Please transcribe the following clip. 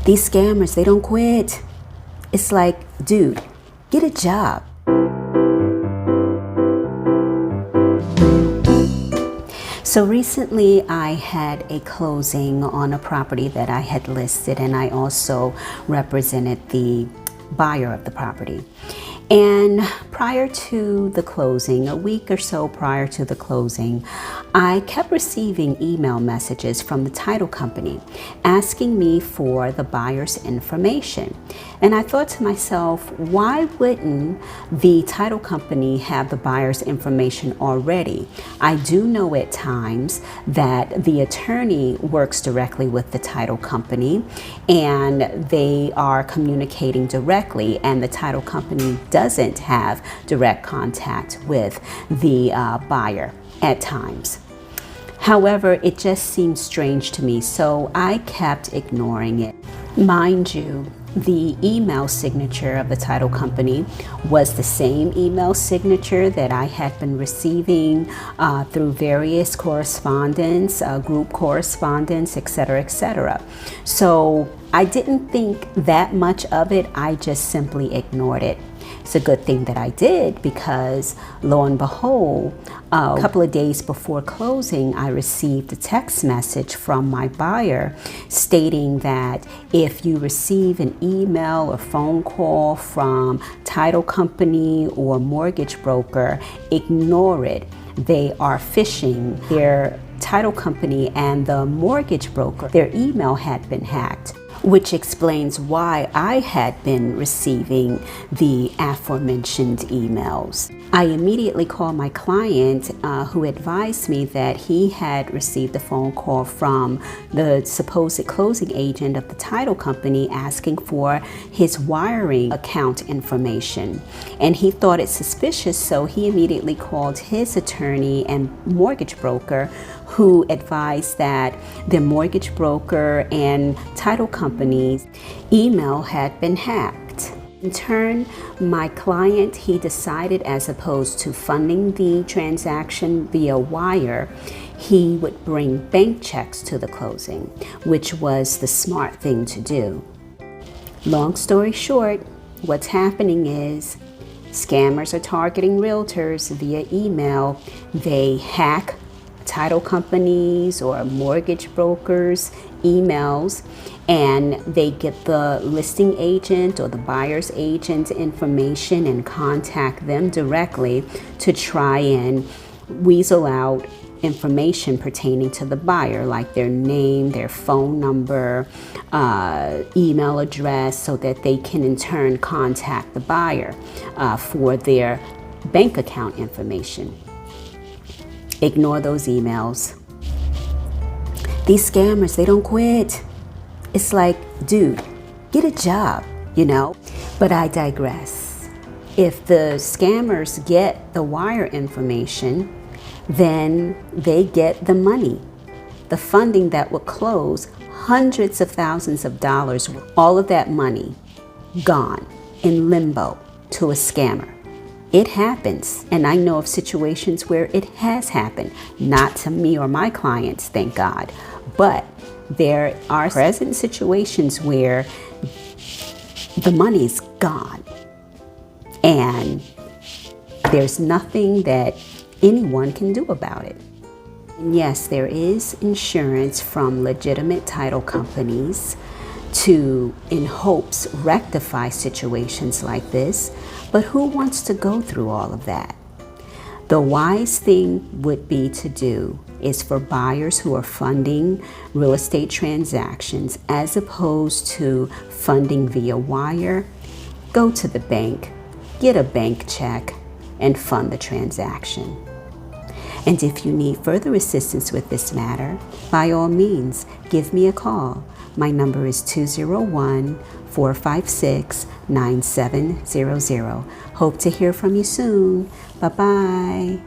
These scammers, they don't quit. It's like, dude, get a job. So recently I had a closing on a property that I had listed, and I also represented the buyer of the property. And prior to the closing, a week or so prior to the closing, I kept receiving email messages from the title company asking me for the buyer's information. And I thought to myself, why wouldn't the title company have the buyer's information already? I do know at times that the attorney works directly with the title company and they are communicating directly, and the title company doesn't have direct contact with the buyer at times. However, it just seemed strange to me, so I kept ignoring it. Mind you, the email signature of the title company was the same email signature that I had been receiving through various correspondence, group correspondence, etc., etc. So I didn't think that much of it. I just simply ignored it. It's a good thing that I did, because lo and behold, a couple of days before closing, I received a text message from my buyer stating that if you receive an email or phone call from title company or mortgage broker, ignore it. They are phishing. Their title company and the mortgage broker, their email had been hacked, which explains why I had been receiving the aforementioned emails. I immediately called my client who advised me that he had received a phone call from the supposed closing agent of the title company asking for his wiring account information. And he thought it suspicious, so he immediately called his attorney and mortgage broker, who advised that the mortgage broker and title company's email had been hacked. In turn, my client, he decided, as opposed to funding the transaction via wire, he would bring bank checks to the closing, which was the smart thing to do. Long story short, what's happening is scammers are targeting realtors via email. They hack title companies or mortgage brokers' emails, and they get the listing agent or the buyer's agent information and contact them directly to try and weasel out information pertaining to the buyer, like their name, their phone number, email address, so that they can in turn contact the buyer for their bank account information. Ignore those emails. These scammers, they don't quit. It's like, dude, get a job, you know? But I digress. If the scammers get the wire information, then they get the money, the funding that would close hundreds of thousands of dollars, all of that money gone in limbo to a scammer. It happens, and I know of situations where it has happened, not to me or my clients, thank God, but there are present situations where the money's gone and there's nothing that anyone can do about it. And yes, there is insurance from legitimate title companies to, in hopes, rectify situations like this, but who wants to go through all of that? The wise thing would be to do is for buyers who are funding real estate transactions, as opposed to funding via wire, go to the bank, get a bank check, and fund the transaction. And if you need further assistance with this matter, by all means, give me a call. My number is 201-456-9700. Hope to hear from you soon. Bye-bye.